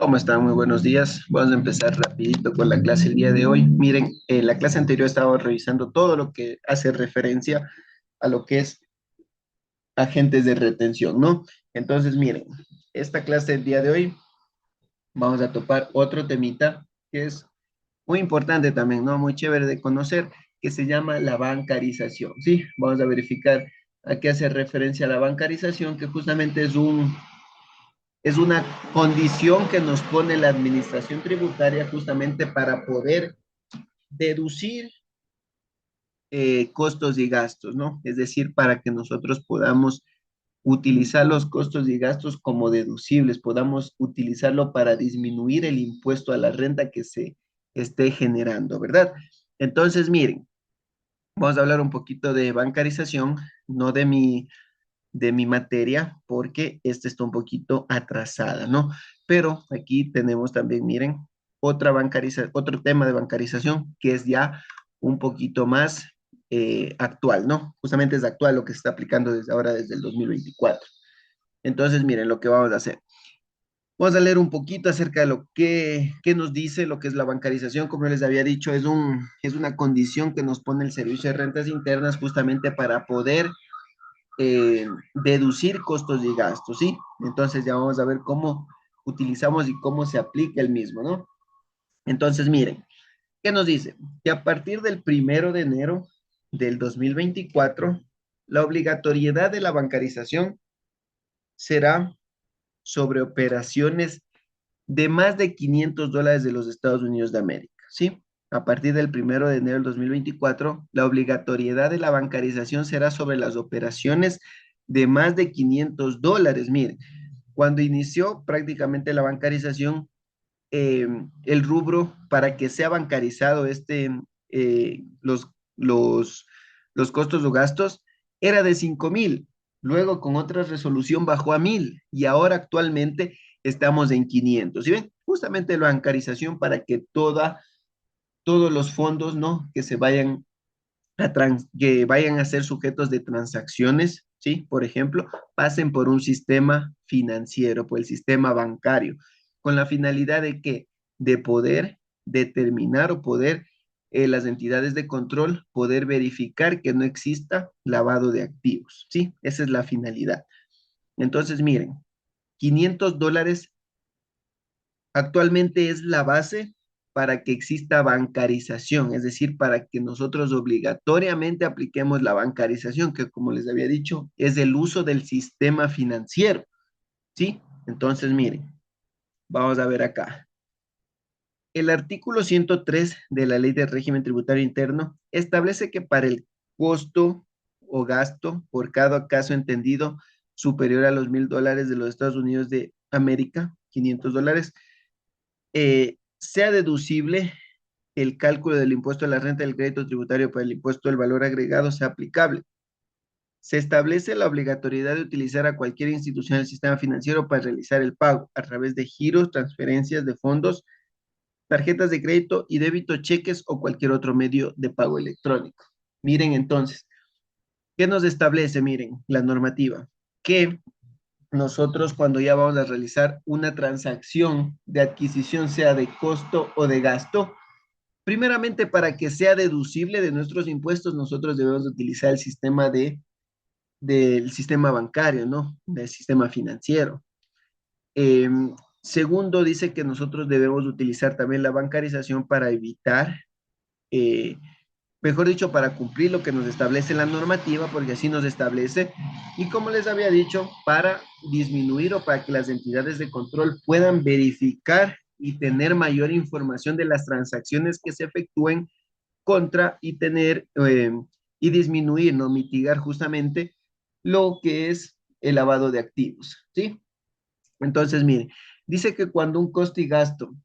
¿Cómo están? Muy buenos días. Vamos a empezar rapidito con la clase el día de hoy. Miren, en la clase anterior estaba revisando todo lo que hace referencia a lo que es agentes de retención, ¿no? Entonces, miren, esta clase del día de hoy vamos a topar otro temita que es muy importante también, ¿no? Muy chévere de conocer, que se llama la bancarización, ¿sí? Vamos a verificar a qué hace referencia la bancarización, que justamente es una condición que nos pone la administración tributaria justamente para poder deducir costos y gastos, ¿no? Es decir, para que nosotros podamos utilizar los costos y gastos como deducibles, podamos utilizarlo para disminuir el impuesto a la renta que se esté generando, ¿verdad? Entonces, miren, vamos a hablar un poquito de bancarización, no de mi materia, porque esta está un poquito atrasada, ¿no? Pero aquí tenemos también, miren, otro tema de bancarización que es ya un poquito más actual, ¿no? Justamente es actual lo que se está aplicando desde ahora, desde el 2024. Entonces, miren lo que vamos a hacer. Vamos a leer un poquito acerca de qué nos dice lo que es la bancarización. Como les había dicho, es una condición que nos pone el Servicio de Rentas Internas justamente para poder deducir costos y gastos, ¿sí? Entonces ya vamos a ver cómo utilizamos y cómo se aplica el mismo, ¿no? Entonces, miren, ¿qué nos dice? Que a partir del 1 de enero del 2024, la obligatoriedad de la bancarización será sobre operaciones de más de $500 de los Estados Unidos de América, ¿sí? A partir del 1 de enero del 2024, la obligatoriedad de la bancarización será sobre las operaciones de más de $500. Miren, cuando inició prácticamente la bancarización, el rubro para que sea bancarizado eh, los, los, los costos o gastos era de 5,000. Luego con otra resolución bajó a 1,000 y ahora actualmente estamos en 500. ¿Sí ven? Justamente la bancarización para que todos los fondos, ¿no? Que se vayan que vayan a ser sujetos de transacciones, ¿sí? Por ejemplo, pasen por un sistema financiero, por el sistema bancario, con la finalidad de que, de poder determinar o poder las entidades de control poder verificar que no exista lavado de activos, ¿sí? Esa es la finalidad. Entonces, miren, $500 actualmente es la base para que exista bancarización, es decir, para que nosotros obligatoriamente apliquemos la bancarización, que como les había dicho, es el uso del sistema financiero, ¿sí? Entonces, miren, vamos a ver acá. El artículo 103 de la Ley de Régimen Tributario Interno establece que para el costo o gasto por cada caso entendido superior a los $1,000 de los Estados Unidos de América, $500, sea deducible el cálculo del impuesto a la renta del crédito tributario para el impuesto del valor agregado sea aplicable. Se establece la obligatoriedad de utilizar a cualquier institución del sistema financiero para realizar el pago a través de giros, transferencias de fondos, tarjetas de crédito y débito, cheques o cualquier otro medio de pago electrónico. Miren entonces, ¿qué nos establece? Miren, la normativa, que nosotros cuando ya vamos a realizar una transacción de adquisición, sea de costo o de gasto, primeramente, para que sea deducible de nuestros impuestos, nosotros debemos utilizar del sistema bancario, ¿no? Del sistema financiero. Eh, Segundo, dice que nosotros debemos utilizar también la bancarización para evitar, eh, mejor dicho, para cumplir lo que nos establece la normativa, porque así nos establece, y como les había dicho, para disminuir o para que las entidades de control puedan verificar y tener mayor información de las transacciones que se efectúen contra y tener y disminuir, no mitigar justamente lo que es el lavado de activos, ¿sí? Entonces, mire, dice que cuando un costo y gasto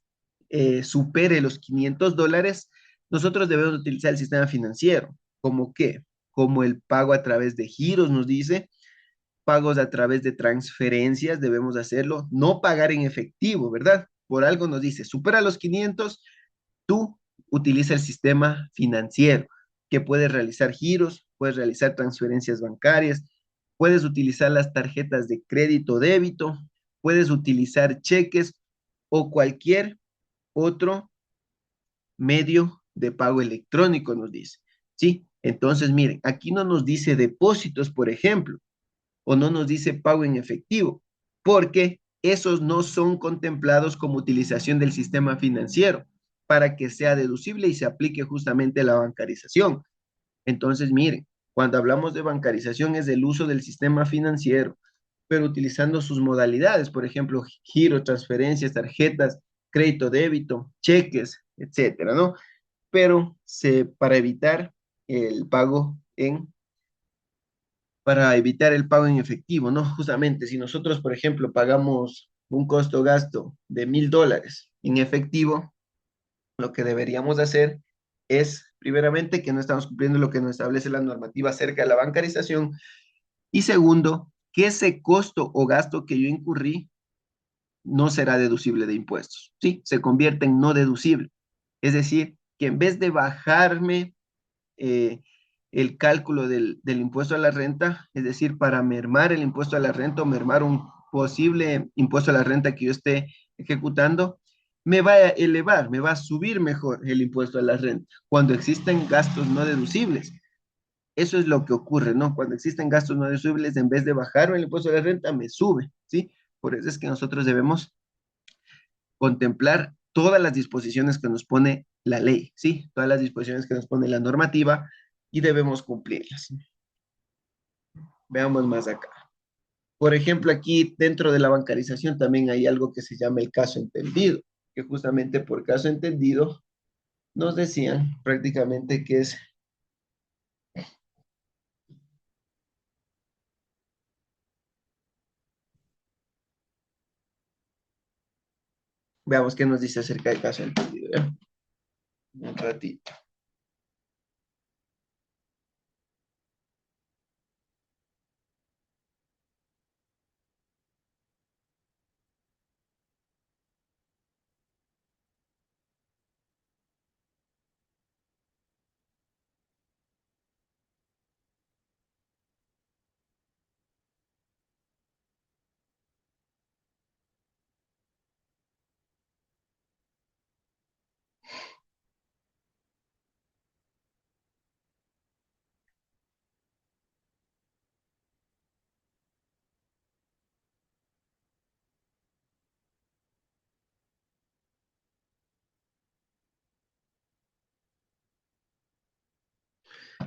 supere los $500, nosotros debemos utilizar el sistema financiero. ¿Cómo qué? Como el pago a través de giros, nos dice, pagos a través de transferencias, debemos hacerlo, no pagar en efectivo, ¿verdad? Por algo nos dice, supera los 500, tú utiliza el sistema financiero, que puedes realizar giros, puedes realizar transferencias bancarias, puedes utilizar las tarjetas de crédito o débito, puedes utilizar cheques o cualquier otro medio de pago electrónico, nos dice. ¿Sí? Entonces, miren, aquí no nos dice depósitos, por ejemplo, o no nos dice pago en efectivo, porque esos no son contemplados como utilización del sistema financiero para que sea deducible y se aplique justamente la bancarización. Entonces, miren, cuando hablamos de bancarización es del uso del sistema financiero, pero utilizando sus modalidades, por ejemplo, giro, transferencias, tarjetas, crédito, débito, cheques, etcétera, ¿no? Pero para evitar el pago para evitar el pago en efectivo, ¿no? Justamente, si nosotros, por ejemplo, pagamos un costo-gasto de $1,000 en efectivo, lo que deberíamos hacer es, primeramente, que no estamos cumpliendo lo que nos establece la normativa acerca de la bancarización, y segundo, que ese costo o gasto que yo incurrí no será deducible de impuestos, ¿sí? Se convierte en no deducible. Es decir, que en vez de bajarme eh, el cálculo del impuesto a la renta, es decir, para mermar el impuesto a la renta o mermar un posible impuesto a la renta que yo esté ejecutando, me va a elevar, me va a subir mejor el impuesto a la renta cuando existen gastos no deducibles. Eso es lo que ocurre, ¿no? Cuando existen gastos no deducibles, en vez de bajarme el impuesto a la renta, me sube, ¿sí? Por eso es que nosotros debemos contemplar todas las disposiciones que nos pone la ley, ¿sí? Todas las disposiciones que nos pone la normativa y debemos cumplirlas. Veamos más acá. Por ejemplo, aquí dentro de la bancarización también hay algo que se llama el caso entendido, que justamente por caso entendido nos decían prácticamente que es, veamos qué nos dice acerca del caso entendido, ¿ya? Un ratito.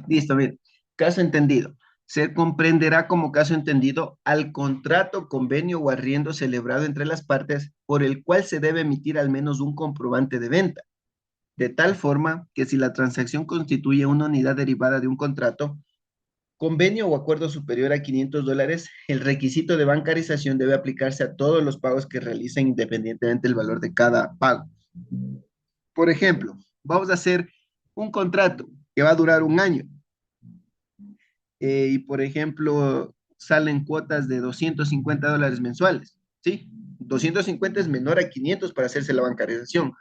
Listo, bien. Caso entendido. Se comprenderá como caso entendido al contrato, convenio o arriendo celebrado entre las partes por el cual se debe emitir al menos un comprobante de venta, de tal forma que si la transacción constituye una unidad derivada de un contrato, convenio o acuerdo superior a $500, el requisito de bancarización debe aplicarse a todos los pagos que realicen independientemente del valor de cada pago. Por ejemplo, vamos a hacer un contrato que va a durar un año y, por ejemplo, salen cuotas de $250 mensuales, ¿sí? 250 es menor a 500 para hacerse la bancarización,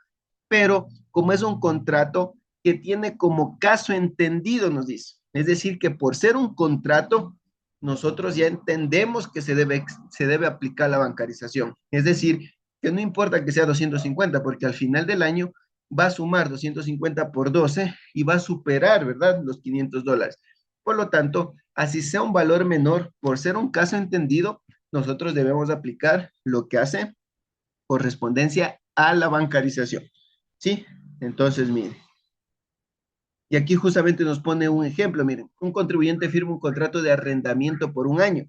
pero como es un contrato que tiene como caso entendido, nos dice. Es decir, que por ser un contrato, nosotros ya entendemos que se debe aplicar la bancarización. Es decir, que no importa que sea 250, porque al final del año va a sumar 250 por 12 y va a superar, ¿verdad?, los $500. Por lo tanto, así sea un valor menor, por ser un caso entendido, nosotros debemos aplicar lo que hace correspondencia a la bancarización. ¿Sí? Entonces, miren, y aquí justamente nos pone un ejemplo, miren, un contribuyente firma un contrato de arrendamiento por un año,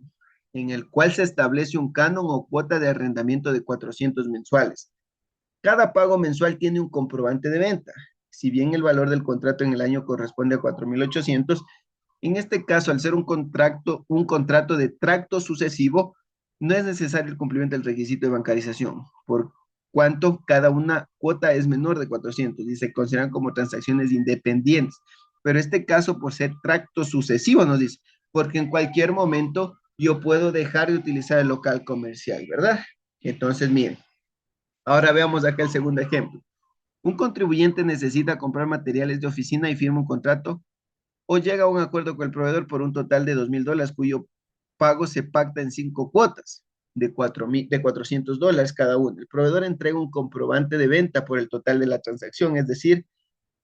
en el cual se establece un canon o cuota de arrendamiento de 400 mensuales. Cada pago mensual tiene un comprobante de venta. Si bien el valor del contrato en el año corresponde a 4,800, en este caso, al ser un contrato de tracto sucesivo, no es necesario el cumplimiento del requisito de bancarización, por cuanto cada una cuota es menor de 400 y se consideran como transacciones independientes. Pero este caso, por ser tracto sucesivo, nos dice, porque en cualquier momento yo puedo dejar de utilizar el local comercial, ¿verdad? Entonces, miren, ahora veamos acá el segundo ejemplo. Un contribuyente necesita comprar materiales de oficina y firma un contrato o llega a un acuerdo con el proveedor por un total de $2,000, cuyo pago se pacta en 5 cuotas. de $400 cada uno. El proveedor entrega un comprobante de venta por el total de la transacción, es decir,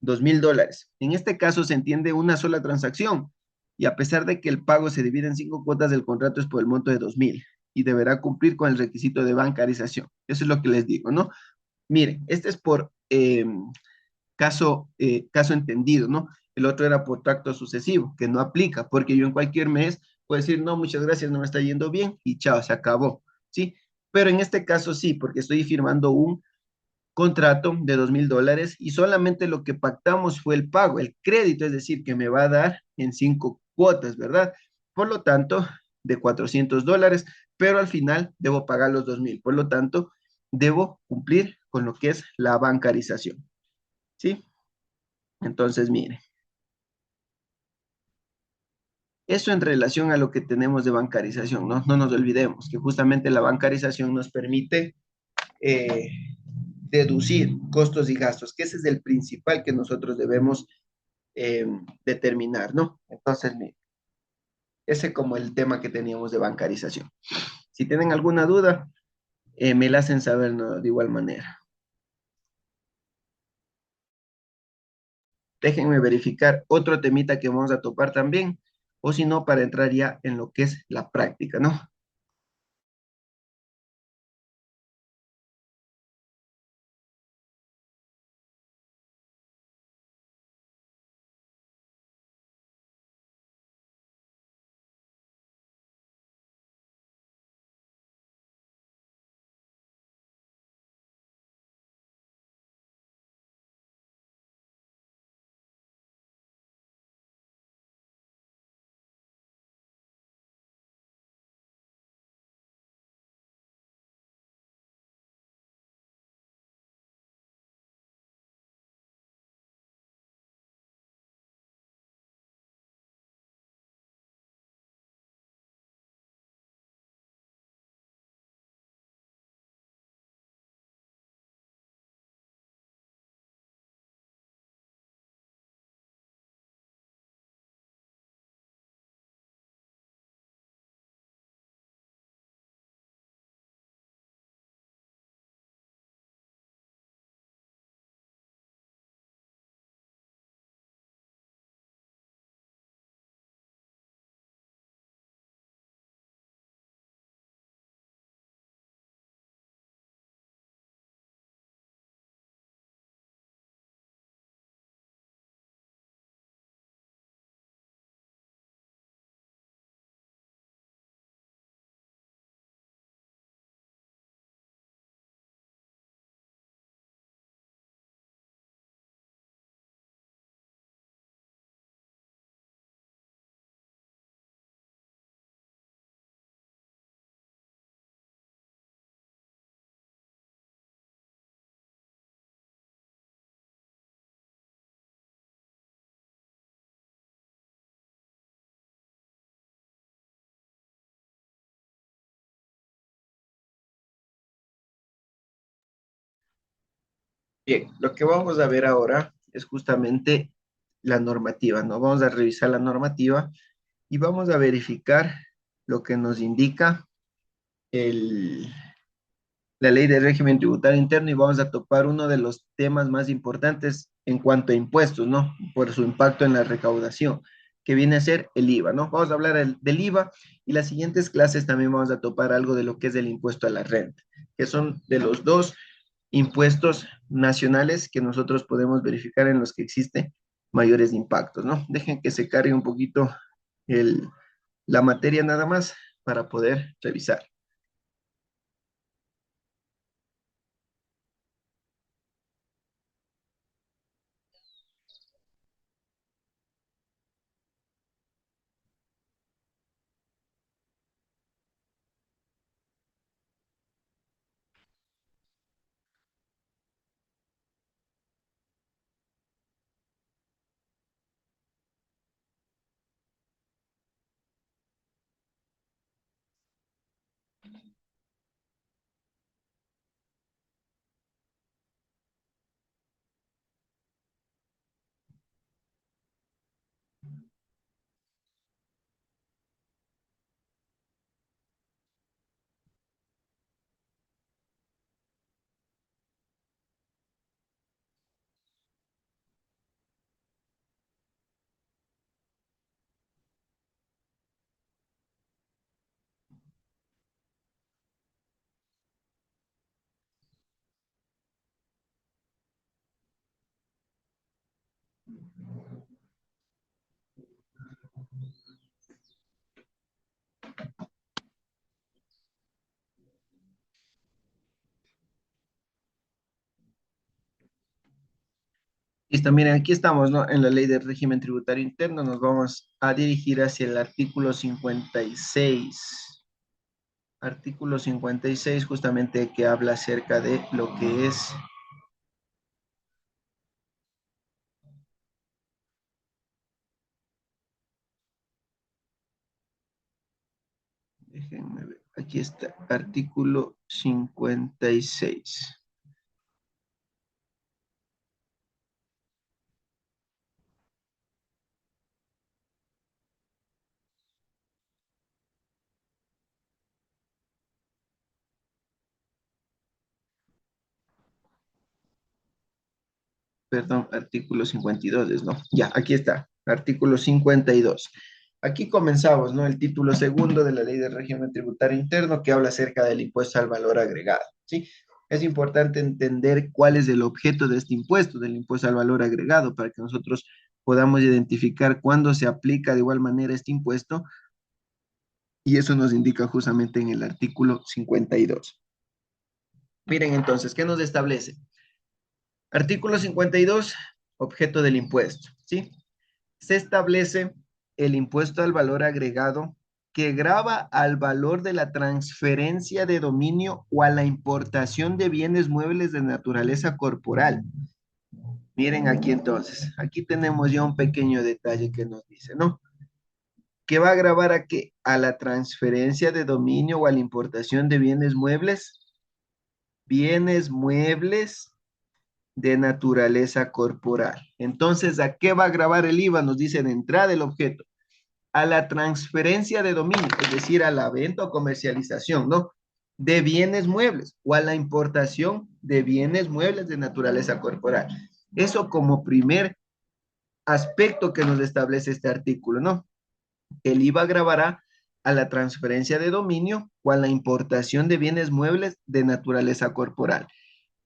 $2,000. En este caso se entiende una sola transacción y a pesar de que el pago se divide en 5 cuotas, del contrato es por el monto de 2,000 y deberá cumplir con el requisito de bancarización. Eso es lo que les digo, ¿no? Miren, este es por caso entendido, ¿no? El otro era por tracto sucesivo, que no aplica, porque yo en cualquier mes puedo decir, no, muchas gracias, no me está yendo bien, y chao, se acabó, ¿sí? Pero en este caso sí, porque estoy firmando un contrato de $2,000 y solamente lo que pactamos fue el pago, el crédito, es decir, que me va a dar en 5 cuotas, ¿verdad? Por lo tanto, de $400, pero al final debo pagar los 2,000. Por lo tanto, debo cumplir con lo que es la bancarización, ¿sí? Entonces, mire, eso en relación a lo que tenemos de bancarización, ¿no? No nos olvidemos que justamente la bancarización nos permite eh, deducir costos y gastos, que ese es el principal que nosotros debemos eh, determinar, ¿no? Entonces, mire, ese es como el tema que teníamos de bancarización. Si tienen alguna duda, me la hacen saber, ¿no? De igual manera. Déjenme verificar otro temita que vamos a topar también, o si no, para entrar ya en lo que es la práctica, ¿no? Bien, lo que vamos a ver ahora es justamente la normativa, ¿no? Vamos a revisar la normativa y vamos a verificar lo que nos indica el, la ley de régimen tributario interno y vamos a topar uno de los temas más importantes en cuanto a impuestos, ¿no? Por su impacto en la recaudación, que viene a ser el IVA, ¿no? Vamos a hablar del IVA y las siguientes clases también vamos a topar algo de lo que es el impuesto a la renta, que son de los dos impuestos nacionales que nosotros podemos verificar en los que existen mayores impactos, ¿no? Dejen que se cargue un poquito el, la materia nada más para poder revisar. Listo, miren, aquí estamos, ¿no? En la ley del régimen tributario interno, nos vamos a dirigir hacia el artículo 56. Artículo 56, justamente que habla acerca de lo que es, déjenme ver, aquí está, artículo 56. Perdón, artículo 52, ¿no? Ya, aquí está, artículo 52. Aquí comenzamos, ¿no? El título segundo de la Ley de Régimen Tributario Interno que habla acerca del impuesto al valor agregado, ¿sí? Es importante entender cuál es el objeto de este impuesto, del impuesto al valor agregado, para que nosotros podamos identificar cuándo se aplica de igual manera este impuesto, y eso nos indica justamente en el artículo 52. Miren entonces, ¿qué nos establece? Artículo 52, objeto del impuesto, ¿sí? Se establece el impuesto al valor agregado que grava al valor de la transferencia de dominio o a la importación de bienes muebles de naturaleza corporal. Miren aquí entonces, aquí tenemos ya un pequeño detalle que nos dice, ¿no? ¿Qué va a gravar a qué? A la transferencia de dominio o a la importación de bienes muebles de naturaleza corporal. Entonces, ¿a qué va a gravar el IVA? Nos dice de entrada el objeto a la transferencia de dominio, es decir, a la venta o comercialización, ¿no? De bienes muebles o a la importación de bienes muebles de naturaleza corporal. Eso como primer aspecto que nos establece este artículo, ¿no? El IVA gravará a la transferencia de dominio o a la importación de bienes muebles de naturaleza corporal.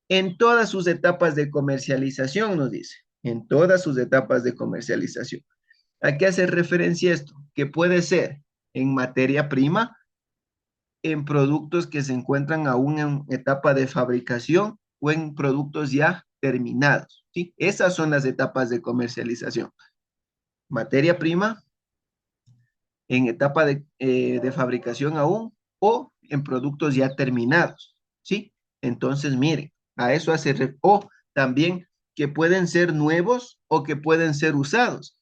En todas sus etapas de comercialización, nos dice, en todas sus etapas de comercialización. ¿A qué hace referencia esto? Que puede ser en materia prima, en productos que se encuentran aún en etapa de fabricación o en productos ya terminados, ¿sí? Esas son las etapas de comercialización. Materia prima, en etapa de fabricación aún o en productos ya terminados, ¿sí? Entonces, miren, a eso o también que pueden ser nuevos o que pueden ser usados.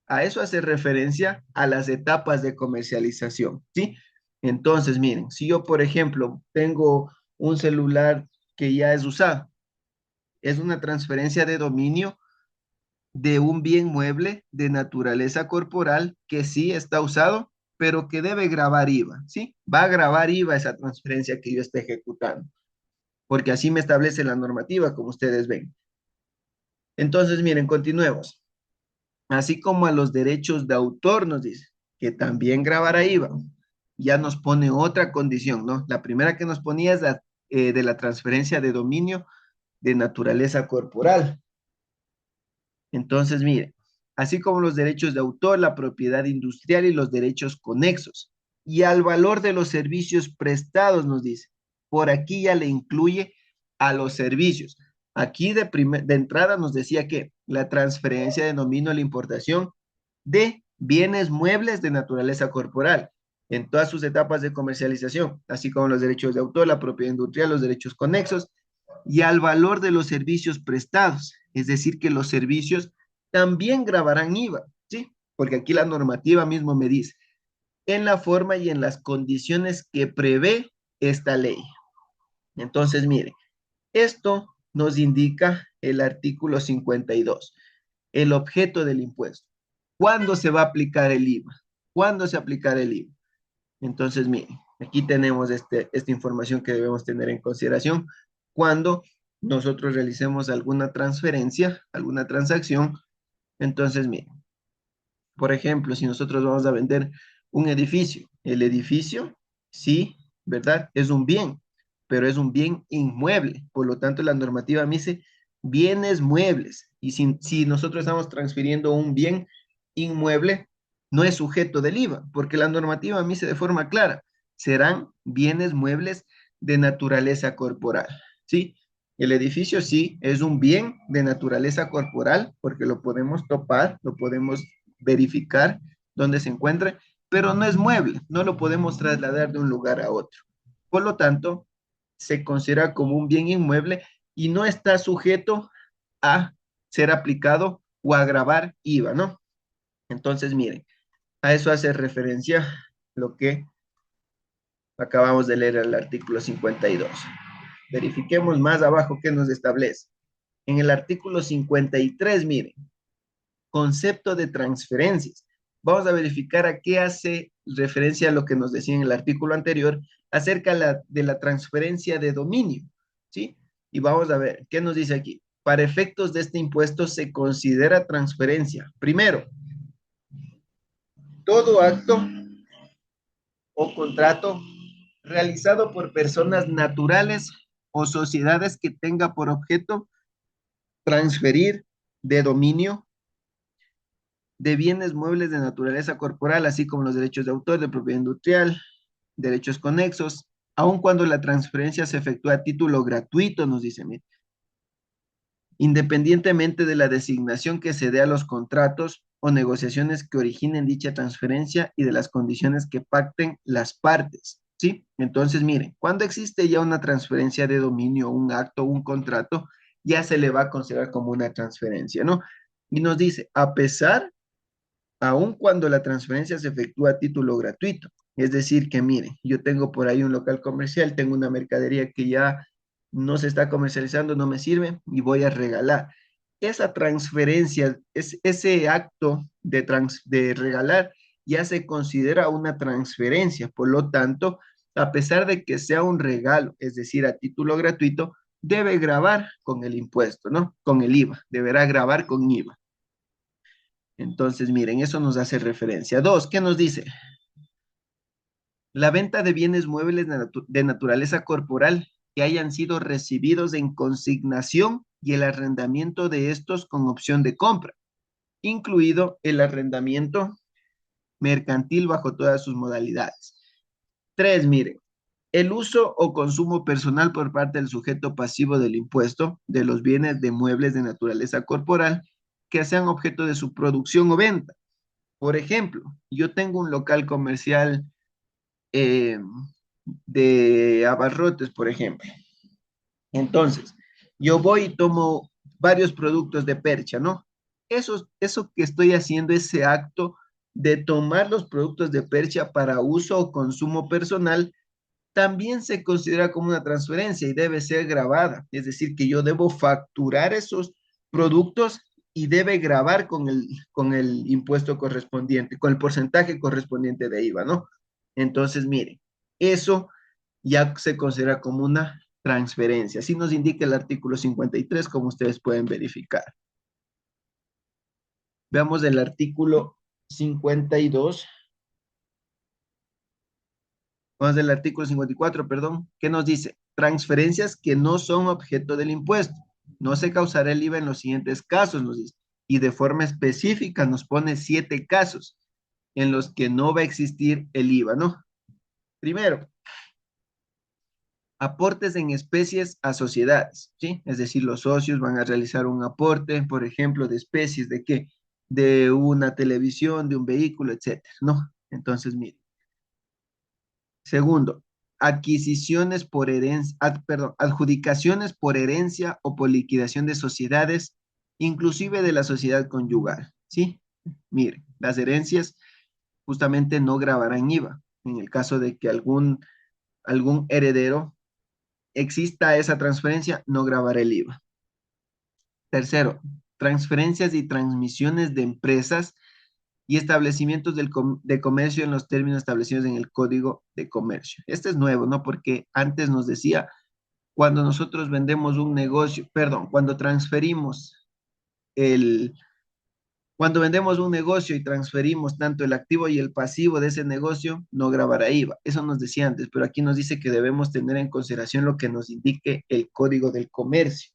A eso hace referencia a las etapas de comercialización, ¿sí? Entonces, miren, si yo, por ejemplo, tengo un celular que ya es usado, es una transferencia de dominio de un bien mueble de naturaleza corporal que sí está usado, pero que debe grabar IVA, ¿sí? Va a grabar IVA esa transferencia que yo esté ejecutando, porque así me establece la normativa, como ustedes ven. Entonces, miren, continuemos. Así como a los derechos de autor nos dice que también grabará IVA, ya nos pone otra condición, ¿no? La primera que nos ponía es la de la transferencia de dominio de naturaleza corporal. Entonces, mire, así como los derechos de autor, la propiedad industrial y los derechos conexos. Y al valor de los servicios prestados, nos dice. Por aquí ya le incluye a los servicios. Aquí de entrada nos decía que la transferencia de dominio a la importación de bienes muebles de naturaleza corporal en todas sus etapas de comercialización, así como los derechos de autor, la propiedad industrial, los derechos conexos y al valor de los servicios prestados. Es decir, que los servicios también grabarán IVA, ¿sí? Porque aquí la normativa mismo me dice, en la forma y en las condiciones que prevé esta ley. Entonces, mire, esto nos indica el artículo 52, el objeto del impuesto. ¿Cuándo se va a aplicar el IVA? ¿Cuándo se aplicará el IVA? Entonces, miren, aquí tenemos esta información que debemos tener en consideración cuando nosotros realicemos alguna transferencia, alguna transacción. Entonces, miren, por ejemplo, si nosotros vamos a vender un edificio, el edificio, sí, ¿verdad? Es un bien, pero es un bien inmueble. Por lo tanto, la normativa me dice bienes muebles. Y si nosotros estamos transfiriendo un bien inmueble, no es sujeto del IVA, porque la normativa me dice de forma clara, serán bienes muebles de naturaleza corporal, ¿sí? El edificio sí es un bien de naturaleza corporal, porque lo podemos topar, lo podemos verificar dónde se encuentra, pero no es mueble, no lo podemos trasladar de un lugar a otro. Por lo tanto, se considera como un bien inmueble y no está sujeto a ser aplicado o a gravar IVA, ¿no? Entonces, miren, a eso hace referencia lo que acabamos de leer en el artículo 52. Verifiquemos más abajo qué nos establece. En el artículo 53, miren, concepto de transferencias. Vamos a verificar a qué hace referencia a lo que nos decía en el artículo anterior acerca de la transferencia de dominio, ¿sí? Y vamos a ver, ¿qué nos dice aquí? Para efectos de este impuesto se considera transferencia. Primero, todo acto o contrato realizado por personas naturales o sociedades que tenga por objeto transferir de dominio de bienes muebles de naturaleza corporal, así como los derechos de autor, de propiedad industrial, derechos conexos, aun cuando la transferencia se efectúa a título gratuito, nos dice, mire, independientemente de la designación que se dé a los contratos o negociaciones que originen dicha transferencia y de las condiciones que pacten las partes, ¿sí? Entonces, miren, cuando existe ya una transferencia de dominio, un acto, un contrato, ya se le va a considerar como una transferencia, ¿no? Y nos dice, a pesar, aun cuando la transferencia se efectúa a título gratuito, es decir, que miren, yo tengo por ahí un local comercial, tengo una mercadería que ya no se está comercializando, no me sirve y voy a regalar. Esa transferencia, ese acto de regalar ya se considera una transferencia. Por lo tanto, a pesar de que sea un regalo, es decir, a título gratuito, debe grabar con el impuesto, ¿no? Con el IVA, deberá grabar con IVA. Entonces, miren, eso nos hace referencia. Dos, ¿qué nos dice? La venta de bienes muebles de naturaleza corporal que hayan sido recibidos en consignación y el arrendamiento de estos con opción de compra, incluido el arrendamiento mercantil bajo todas sus modalidades. Tres, miren, el uso o consumo personal por parte del sujeto pasivo del impuesto de los bienes de muebles de naturaleza corporal que sean objeto de su producción o venta. Por ejemplo, yo tengo un local comercial eh, de abarrotes, por ejemplo. Entonces, yo voy y tomo varios productos de percha, ¿no? Eso que estoy haciendo, ese acto de tomar los productos de percha para uso o consumo personal, también se considera como una transferencia y debe ser grabada. Es decir, que yo debo facturar esos productos y debe grabar con el impuesto correspondiente, con el porcentaje correspondiente de IVA, ¿no? Entonces, mire, eso ya se considera como una transferencia. Así nos indica el artículo 53, como ustedes pueden verificar. Veamos el artículo 52. Vamos del artículo 54, perdón, ¿qué nos dice? Transferencias que no son objeto del impuesto. No se causará el IVA en los siguientes casos, nos dice. Y de forma específica nos pone 7 casos en los que no va a existir el IVA, ¿no? Primero, aportes en especies a sociedades, ¿sí? Es decir, los socios van a realizar un aporte, por ejemplo, de especies, ¿de qué? De una televisión, de un vehículo, etcétera, ¿no? Entonces, mire. Segundo, adquisiciones por herencia, perdón, adjudicaciones por herencia o por liquidación de sociedades, inclusive de la sociedad conyugal, ¿sí? Mire, las herencias justamente no grabarán IVA. En el caso de que algún heredero exista esa transferencia, no grabará el IVA. Tercero, transferencias y transmisiones de empresas y establecimientos de comercio en los términos establecidos en el Código de Comercio. Este es nuevo, ¿no? Porque antes nos decía, cuando nosotros vendemos un negocio, perdón, el, cuando vendemos un negocio y transferimos tanto el activo y el pasivo de ese negocio, no grabará IVA. Eso nos decía antes, pero aquí nos dice que debemos tener en consideración lo que nos indique el Código del Comercio.